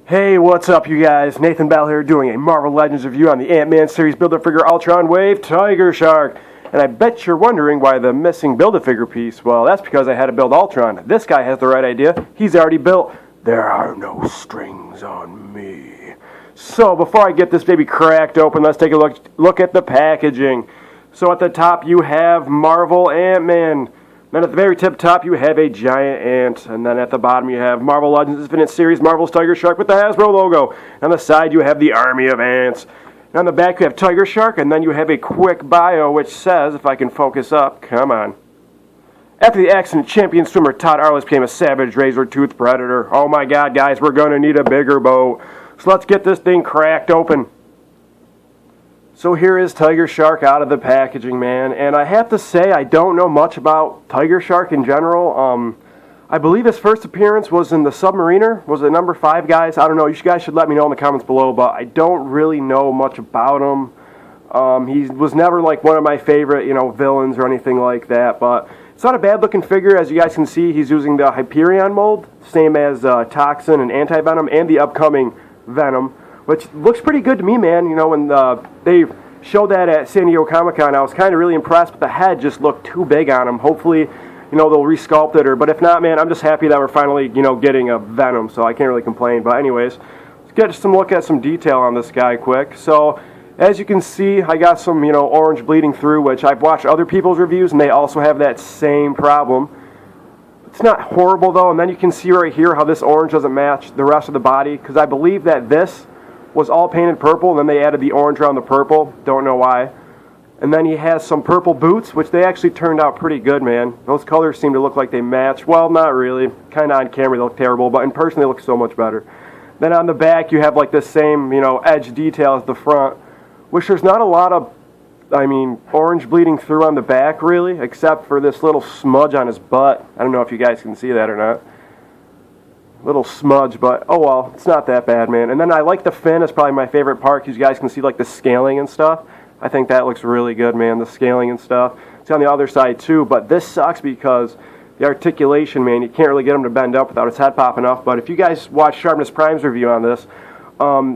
Hey, what's up, you guys? Nathan Bell here doing a Marvel Legends review on the Ant-Man series Build-A-Figure Ultron Wave Tiger Shark. And I bet you're wondering why the missing Build-A-Figure piece. Well, that's because I had to build Ultron. This guy has the right idea. He's already built. There are no strings on me. So, before I get this baby cracked open, let's take a look at the packaging. So, at the top, you have Marvel Ant-Man. Then at the very tip top, you have a giant ant. And then at the bottom, you have Marvel Legends Infinite Series Marvel's Tiger Shark with the Hasbro logo. And on the side, you have the Army of Ants. And on the back, you have Tiger Shark. And then you have a quick bio, which says, if I can focus up, come on. After the accident, champion swimmer Todd Arliss became a savage razor-toothed predator. Oh my god, guys, we're going to need a bigger boat. So let's get this thing cracked open. So here is Tiger Shark out of the packaging, man. And I have to say, I don't know much about Tiger Shark in general. I believe his first appearance was in the Submariner. Was it number 5, guys? I don't know. You guys should let me know in the comments below, but I don't really know much about him. He was never like one of my favorite, villains or anything like that. But it's not a bad-looking figure. As you guys can see, he's using the Hyperion mold, same as Toxin and Anti-Venom, and the upcoming Venom, which looks pretty good to me, man. When they showed that at San Diego Comic-Con, I was kind of really impressed, but the head just looked too big on him. Hopefully, they'll resculpt it, but if not, man, I'm just happy that we're finally, getting a Venom, so I can't really complain. But anyways, let's get some look at some detail on this guy quick. So, as you can see, I got some, orange bleeding through, which I've watched other people's reviews, and they also have that same problem. It's not horrible, though, and then you can see right here how this orange doesn't match the rest of the body, because I believe that this was all painted purple, and then they added the orange around the purple. Don't know why. And then he has some purple boots, which they actually turned out pretty good, man. Those colors seem to look like they match. Well, not really. Kind of on camera they look terrible, but in person they look so much better. Then on the back you have like this same, edge detail as the front, which there's not a lot of, orange bleeding through on the back, really, except for this little smudge on his butt. I don't know if you guys can see that or not. Little smudge, but oh well, it's not that bad, man. And then I like the fin. It's probably my favorite part because you guys can see like the scaling and stuff. I think that looks really good, man, the scaling and stuff. It's on the other side too, but this sucks because the articulation, man, you can't really get him to bend up without his head popping off. But if you guys watch Sharpness Prime's review on this,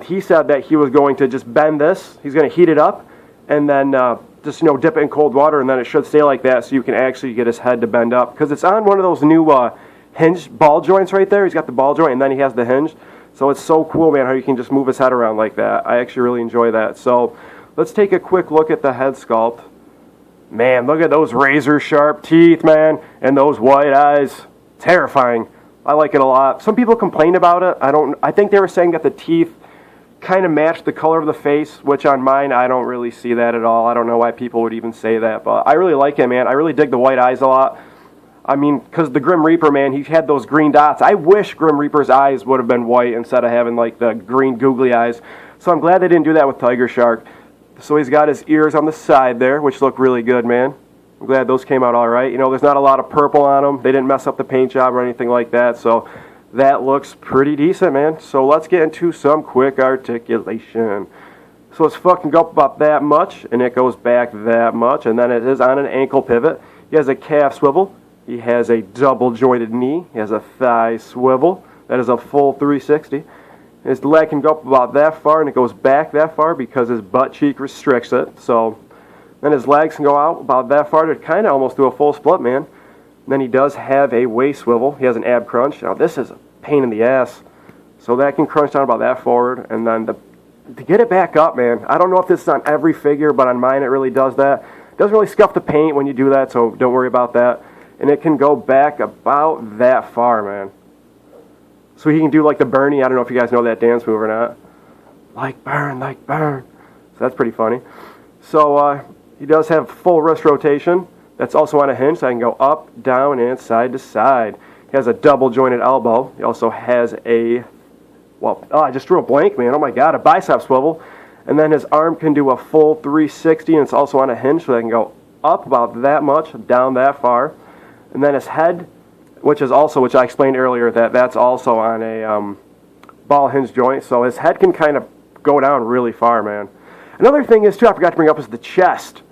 he said that he was going to just bend this. He's going to heat it up and then just dip it in cold water, and then it should stay like that so you can actually get his head to bend up, because it's on one of those new hinged ball joints right there. He's got the ball joint and then he has the hinge. So it's so cool, man, how you can just move his head around like that. I actually really enjoy that. So let's take a quick look at the head sculpt. Man, look at those razor sharp teeth, man, and those white eyes. Terrifying. I like it a lot. Some people complain about it. I think they were saying that the teeth kind of match the color of the face, which on mine I don't really see that at all. I don't know why people would even say that, but I really like it, man. I really dig the white eyes a lot. Because the Grim Reaper, man, he had those green dots. I wish Grim Reaper's eyes would have been white instead of having, like, the green googly eyes. So I'm glad they didn't do that with Tiger Shark. So he's got his ears on the side there, which look really good, man. I'm glad those came out all right. There's not a lot of purple on them. They didn't mess up the paint job or anything like that. So that looks pretty decent, man. So let's get into some quick articulation. So it's fucking go up about that much, and it goes back that much, and then it is on an ankle pivot. He has a calf swivel. He has a double-jointed knee. He has a thigh swivel. That is a full 360. His leg can go up about that far, and it goes back that far because his butt cheek restricts it. So then his legs can go out about that far to kind of almost do a full split, man. And then he does have a waist swivel. He has an ab crunch. Now this is a pain in the ass. So that can crunch down about that forward. And then to get it back up, man, I don't know if this is on every figure, but on mine it really does that. It doesn't really scuff the paint when you do that, so don't worry about that. And it can go back about that far, man. So he can do like the Bernie. I don't know if you guys know that dance move or not. Like burn, like burn. So that's pretty funny. So he does have full wrist rotation. That's also on a hinge, so I can go up, down, and side to side. He has a double jointed elbow. He also has a, I just drew a blank, man. Oh my God, a bicep swivel. And then his arm can do a full 360, and it's also on a hinge, so I can go up about that much, down that far. And then his head, which I explained earlier, that's also on a ball hinge joint. So his head can kind of go down really far, man. Another thing is, too, I forgot to bring up is the chest.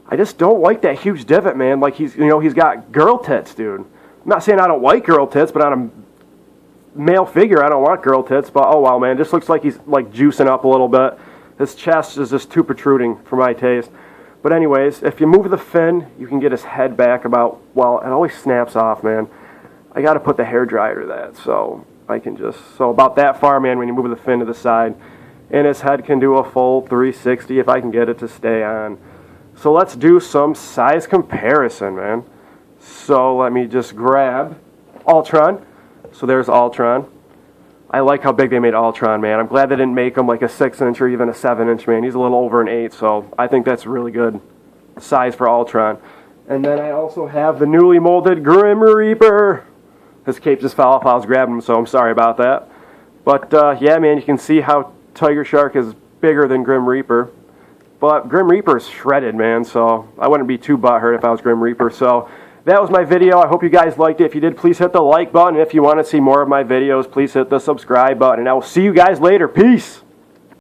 I just don't like that huge divot, man. Like he's got girl tits, dude. I'm not saying I don't like girl tits, but on a male figure. I don't want girl tits, but oh wow, man. Just looks like he's like juicing up a little bit. His chest is just too protruding for my taste. But anyways, if you move the fin, you can get his head back about, well, it always snaps off, man. I got to put the hair dryer to that, so I can just, so about that far, man, when you move the fin to the side. And his head can do a full 360 if I can get it to stay on. So let's do some size comparison, man. So let me just grab Ultron. So there's Ultron. I like how big they made Ultron, man. I'm glad they didn't make him like a 6-inch or even a 7-inch, man. He's a little over an 8, so I think that's really good size for Ultron. And then I also have the newly molded Grim Reaper. His cape just fell off while I was grabbing him, so I'm sorry about that. But yeah, man, you can see how Tiger Shark is bigger than Grim Reaper. But Grim Reaper is shredded, man, so I wouldn't be too butthurt if I was Grim Reaper. So that was my video. I hope you guys liked it. If you did, please hit the like button. If you want to see more of my videos, please hit the subscribe button. And I will see you guys later. Peace!